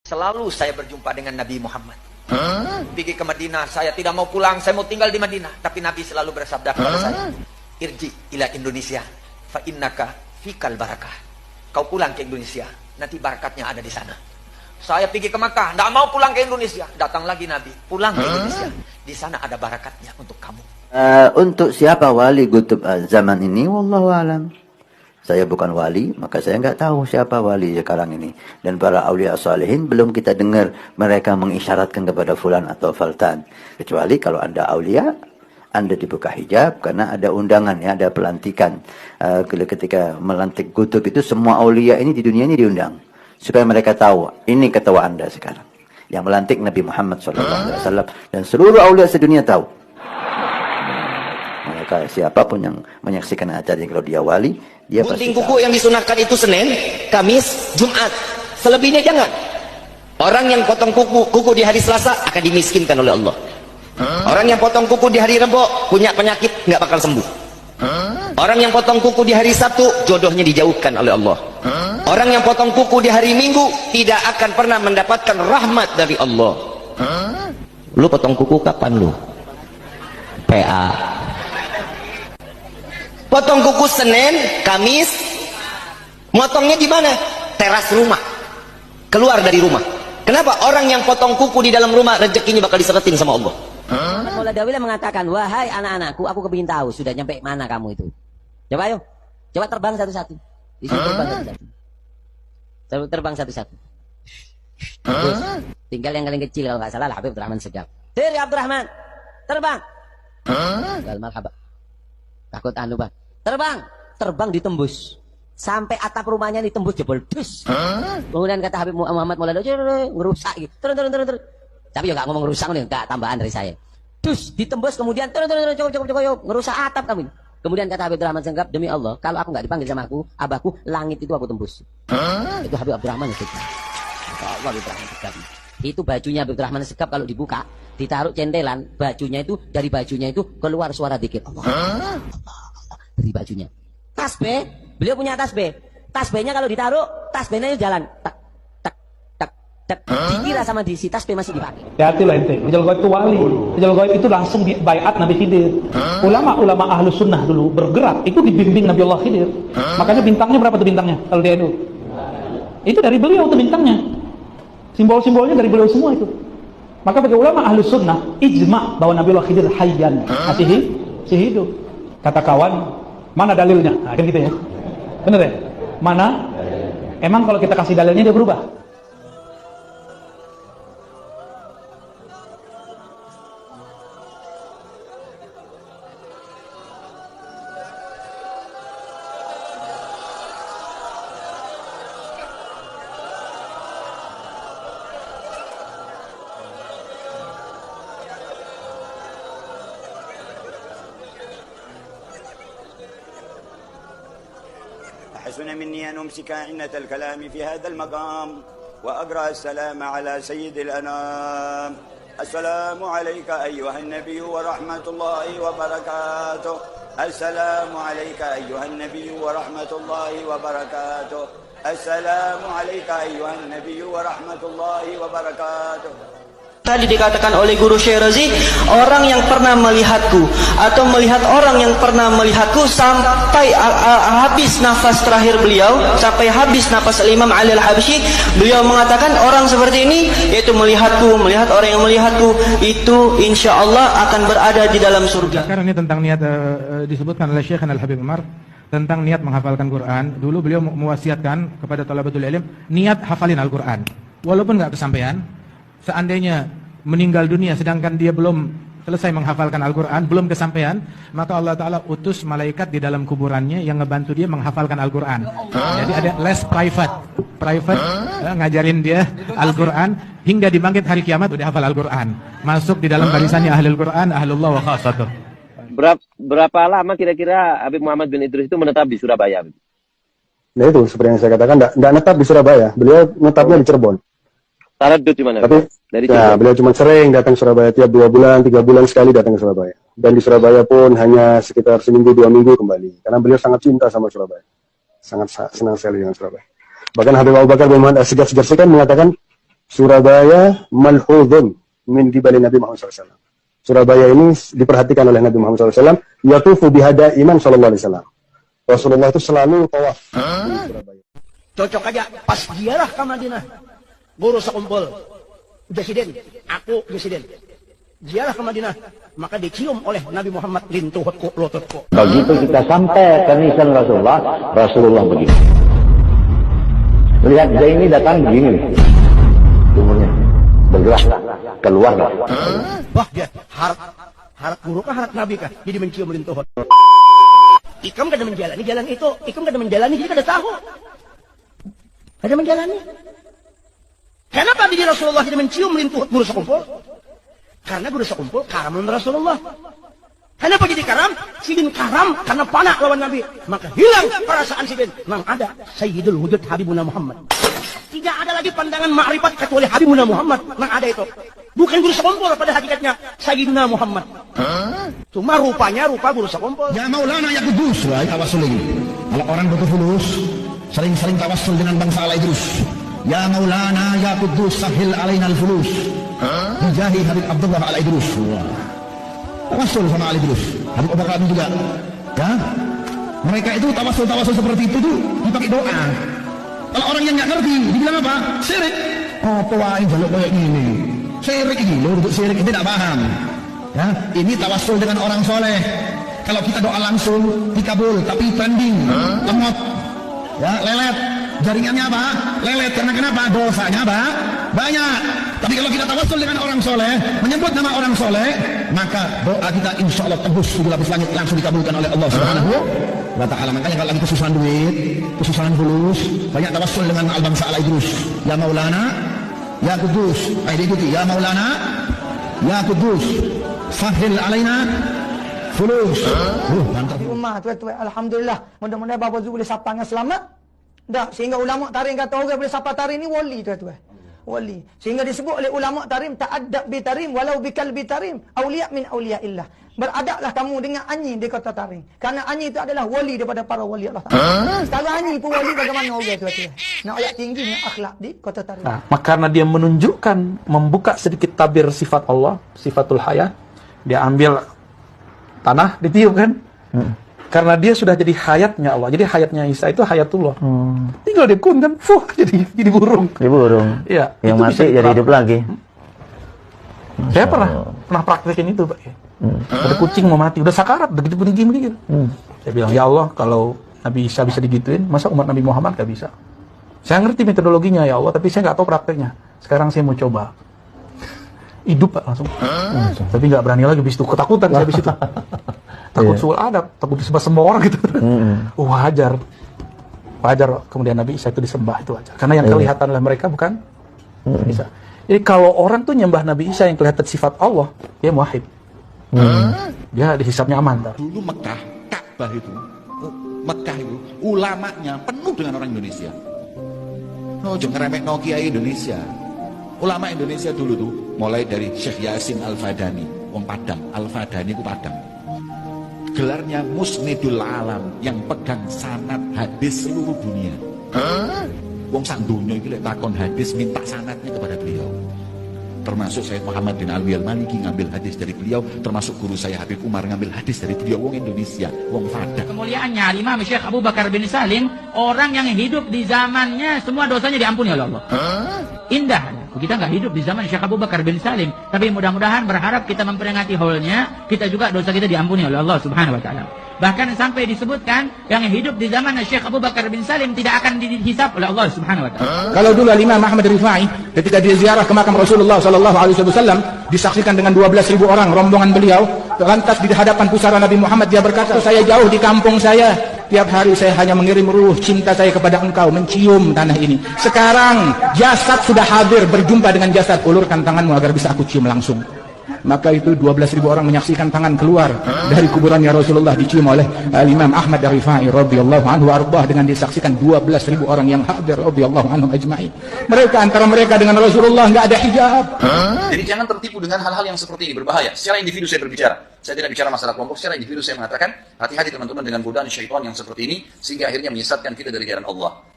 Selalu saya berjumpa dengan Nabi Muhammad. Pergi ke Madinah, saya tidak mau pulang, saya mau tinggal di Madinah. Tapi Nabi selalu bersabda kepada saya, irji ila Indonesia, fa innaka fikal barakah. Kau pulang ke Indonesia, nanti barakatnya ada di sana. Saya pergi ke Makkah, tidak mau pulang ke Indonesia. Datang lagi Nabi, pulang ke Indonesia. Di sana ada barakatnya untuk kamu. Untuk siapa wali kutub zaman ini, wallahu alam. Saya bukan wali, maka saya nggak tahu siapa wali sekarang ini. Dan para aulia salihin belum kita dengar mereka mengisyaratkan kepada fulan atau faltan. Kecuali kalau Anda aulia, Anda dibuka hijab karena ada undangan, ya, ada pelantikan. Ketika melantik kutub itu semua aulia ini di dunia ini diundang. Supaya mereka tahu, ini ketua Anda sekarang. Yang melantik Nabi Muhammad SAW. Dan seluruh aulia sedunia tahu. Maka siapapun yang menyaksikan acara ini, kalau dia wali, dia gunting kuku yang disunahkan itu Senin, Kamis, Jumat. Selebihnya jangan. Orang yang potong kuku di hari Selasa akan dimiskinkan oleh Allah. Orang yang potong kuku di hari Rebo punya penyakit nggak bakal sembuh. Orang yang potong kuku di hari Sabtu jodohnya dijauhkan oleh Allah. Orang yang potong kuku di hari Minggu tidak akan pernah mendapatkan rahmat dari Allah. Lu potong kuku kapan lu? PA. Potong kuku Senin, Kamis. Motongnya di mana? Teras rumah. Keluar dari rumah. Kenapa? Orang yang potong kuku di dalam rumah rezekinya bakal diseretin sama Allah. Maula Dawila mengatakan, wahai anak-anakku, aku kepingin tahu sudah nyampe mana kamu itu. Coba ayo, coba terbang satu-satu. Disuruh terbang satu-satu. Coba terbang satu-satu. Terus, tinggal yang paling kecil kalau nggak salah lah, Habib Abdurrahman Segaf. Diri Abdurrahman, terbang. Marhaba. Takut anu bang. Terbang ditembus. Sampai atap rumahnya ditembus jebol dus. Kemudian kata Habib Muhammad Maulana, ngerusak gitu. Turun. Tapi ya nggak ngomong ngerusak, nggak tambahan dari saya. Dus ditembus kemudian turun cukup ngerusak atap kamu. Kemudian kata Habib Abdurrahman Segaf, demi Allah, kalau aku nggak dipanggil sama abahku, langit itu aku tembus. Itu Habib Abdurrahman Segaf. Allah Habib Abdurrahman Segaf. Itu bajunya Habib Abdurrahman Segaf kalau dibuka, ditaruh centelan, bajunya itu dari bajunya itu keluar suara dikit. Allah. Dari bajunya. Tasbih, beliau punya tasbih. Tasbihnya kalau ditaruh, tasbihnya jalan. Tak. Dikira sama di si tasbih masih dipakai. Hati-hatilah ente. Rijal Ghaib itu wali. Rijal Ghaib itu langsung baiat Nabi Khidir. Ulama-ulama Ahlus Sunnah dulu bergerak itu dibimbing Nabi Allah Khidir. Makanya bintangnya berapa tuh bintangnya? Kalau dia itu dari beliau tuh bintangnya. Simbol-simbolnya dari beliau semua itu. Maka bagi ulama Ahlus Sunnah ijma bahwa Nabi Allah Khidir hayyan, masih hidup. Kata kawan, mana dalilnya? Nah, kan gitu ya. Bener ya? Mana? Emang kalau kita kasih dalilnya dia berubah? حسن مني أن أمسك عنة الكلام في هذا المقام وأقرأ السلام على سيد الأنام. السلام عليك أيها النبي ورحمة الله وبركاته. السلام عليك أيها النبي ورحمة الله وبركاته. السلام عليك أيها النبي ورحمة الله وبركاته. Tadi dikatakan oleh Guru Syirazi, orang yang pernah melihatku atau melihat orang yang pernah melihatku sampai habis nafas terakhir beliau, sampai habis nafas Imam Ali Al-Habsyi, beliau mengatakan orang seperti ini, yaitu melihatku, melihat orang yang melihatku, itu insya Allah akan berada di dalam surga. Sekarang ini tentang niat disebutkan oleh Syekh Al-Habib Umar tentang niat menghafalkan Quran. Dulu beliau mewasiatkan kepada talabatul ilm niat hafalin Al-Quran. Walaupun nggak kesampaian, seandainya meninggal dunia sedangkan dia belum selesai menghafalkan Al-Quran, belum kesampaian, maka Allah Ta'ala utus malaikat di dalam kuburannya yang ngebantu dia menghafalkan Al-Quran. Jadi ada les private ngajarin dia Al-Quran hingga dibangkit hari kiamat udah hafal Al-Quran, masuk di dalam barisannya Ahlul Quran, Ahlullah wa Khasatuh. Berapa lama kira-kira Habib Muhammad bin Idris itu menetap di Surabaya? Nah itu seperti yang saya katakan, enggak netap di Surabaya, beliau netapnya di Cirebon. Taradud di mana? Tapi dari ya, beliau cuma sering datang Surabaya, tiap 2 bulan, 3 bulan sekali datang ke Surabaya. Dan di Surabaya pun hanya sekitar seminggu 2 minggu kembali. Karena beliau sangat cinta sama Surabaya. Sangat senang sekali dengan Surabaya. Bahkan Habib Abu Bakar bin Muhammad As-Segaf kan mengatakan, Surabaya malhudun min qibali Nabi Muhammad SAW. Surabaya ini diperhatikan oleh Nabi Muhammad SAW. Yatufu bihada iman sallallahu alaihi wasallam. Rasulullah itu selalu tawaf di Surabaya. Cocok aja pas ziarah ke Madinah. Guru sekumpul. Presiden, aku presiden. Ziarah ke Madinah, maka dicium oleh Nabi Muhammad lintuhutku, lututku. Begitu kita sampai ke nisan Rasulullah, Rasulullah begini. Lihat Zaini datang begini. Umurnya bergerak, keluar. Wah, dia harap guru kah, harap Nabi kah? Jadi mencium lintuhut. Ikam kada menjalani jalan itu, ikam kada menjalani, jadi kada tahu. Kada menjalani. Kenapa di Rasulullah tidak mencium lintuhut guru sekumpul? Karena guru sekumpul karam dengan Rasulullah. Kenapa jadi karam? Sidin karam karena panah lawan Nabi. Maka hilang perasaan sidin. Memang ada Sayyidul Wujud Habibuna Muhammad. Tidak ada lagi pandangan ma'rifat kecuali Habibuna Muhammad. Memang ada itu. Bukan guru sekumpul pada hakikatnya Sayyidina Muhammad. Cuma rupanya rupa guru sekumpul. Ya Maulana ya Kudus. Tawasul ini. Kalau orang butuh fulus, sering-sering tawasul dengan bangsa Ala Idrus. Ya Maulana ya Kudus sahil alaina al-fulus. Hijahi Habib Abdullah Ala Idrus. Tawasul sama Ala Idrus. Habib Abu Bakar juga. Ya. Mereka itu tawasul seperti itu tuh dipakai doa. Kalau orang yang nggak ngerti, dibilang apa? Syirik. Oh, tuain jaluk kayak gini. Syirik ini, loh, untuk syirik itu tidak paham. Ya, ini tawasul dengan orang soleh. Kalau kita doa langsung dikabul, tapi trending, lemot, ya lelet. Jaringannya apa? Lelet. Karena kenapa? Dosanya apa? Banyak. Tapi kalau kita tawasul dengan orang soleh, menyebut nama orang soleh, maka doa kita insya Allah tembus di lapis langit, langsung dikabulkan oleh Allah Subhanahu wa Ta'ala. Makanya kalau lagi kesusahan duit, kesusahan fulus, banyak tawasul dengan al-bangsa Ala Idrus. Ya Maulana, ya Kudus. Ayo diikuti. Ya Maulana, ya Kudus. Sahil alaina fulus. Mantap. Ummah tuan-tuan, alhamdulillah. Mudah-mudahan Bapak Zul boleh sapa dengan selamat. Dah, sehingga ulama tarim kata orang boleh sapa tarim ni wali tuan-tuan. Wali. Sehingga disebut oleh ulama tarim ta'addab bi tarim walau bikal bi tarim auliya min auliya illah. Beradablah kamu dengan anyi di kota tarim. Karena anyi itu adalah wali daripada para wali Allah Taala. Sekarang anyi pun wali bagaimana orang tuan-tuan. Nak ayat tinggi nak akhlak di kota tarim. Nah, maka karena dia menunjukkan, membuka sedikit tabir sifat Allah, sifatul hayat, dia ambil tanah, ditiup kan? Karena dia sudah jadi hayatnya Allah. Jadi hayatnya Isa itu hayatullah. Tinggal dikun kan, jadi burung. Jadi burung. Iya. Yang mati jadi hidup lagi. Saya pernah praktekin itu, Pak. Ada kucing mau mati, udah sakarat, udah gitu begini. Saya bilang, ya Allah, kalau Nabi Isa bisa digituin, masa umat Nabi Muhammad gak bisa? Saya ngerti metodologinya ya Allah, tapi saya nggak tahu prakteknya. Sekarang saya mau coba. Hidup Pak langsung. Tapi nggak berani lagi, habis itu ketakutan saya habis itu. Takut suul adab, takut disembah semua orang gitu. Wajar kemudian Nabi Isa itu disembah, itu wajar. Karena yang kelihatan oleh mereka bukan Isa. Jadi kalau orang tuh nyembah Nabi Isa yang kelihatan sifat Allah, dia muwahhid. Dia dihisapnya aman. Dulu Mekah, Ka'bah itu, Mekah itu ulamanya penuh dengan orang Indonesia. Oh, jangan remek Nokia Indonesia. Ulama Indonesia dulu tuh mulai dari Syekh Yasin Al-Fadani, wong Padang. Al-Fadani itu Padang. Gelarnya Musnidul Alam, yang pegang sanad hadis seluruh dunia. Wong sak donya iki lek takon hadis minta sanadnya kepada beliau. Termasuk Sayyid Muhammad bin Alwi Al-Maliki ngambil hadis dari beliau, termasuk guru saya Habib Umar ngambil hadis dari beliau. Wong Indonesia, wong Padang. Kemuliaannya Imam Syekh Abu Bakar bin Salim, orang yang hidup di zamannya semua dosanya diampuni oleh Allah. Indah. Kita nggak hidup di zaman Syekh Abu Bakar bin Salim, tapi mudah-mudahan berharap kita memperingati haulnya, kita juga dosa kita diampuni oleh Allah Subhanahu wa Ta'ala. Bahkan sampai disebutkan yang hidup di zaman Syekh Abu Bakar bin Salim tidak akan dihisab oleh Allah Subhanahu wa Ta'ala. Kalau dulu Imam Ahmad Rifai ketika dia ziarah ke makam Rasulullah sallallahu alaihi wasallam disaksikan dengan 12.000 orang rombongan beliau, lantas di hadapan pusara Nabi Muhammad dia berkata, saya jauh di kampung saya, tiap hari saya hanya mengirim ruh cinta saya kepada engkau, mencium tanah ini. Sekarang jasad sudah hadir, berjumpa dengan jasad, ulurkan tanganmu agar bisa aku cium langsung. Maka itu 12.000 orang menyaksikan tangan keluar dari kuburannya Rasulullah dicium oleh Imam Ahmad Rifai radhiyallahu anhu arbah, dengan disaksikan 12.000 orang yang hadir radhiyallahu anhum ajma'in. Mereka antara mereka dengan Rasulullah nggak ada hijab. Jadi jangan tertipu dengan hal-hal yang seperti ini, berbahaya. Secara individu saya berbicara. Saya tidak bicara masalah kelompok, secara individu saya mengatakan hati-hati teman-teman dengan godaan syaitan yang seperti ini sehingga akhirnya menyesatkan kita dari jalan Allah.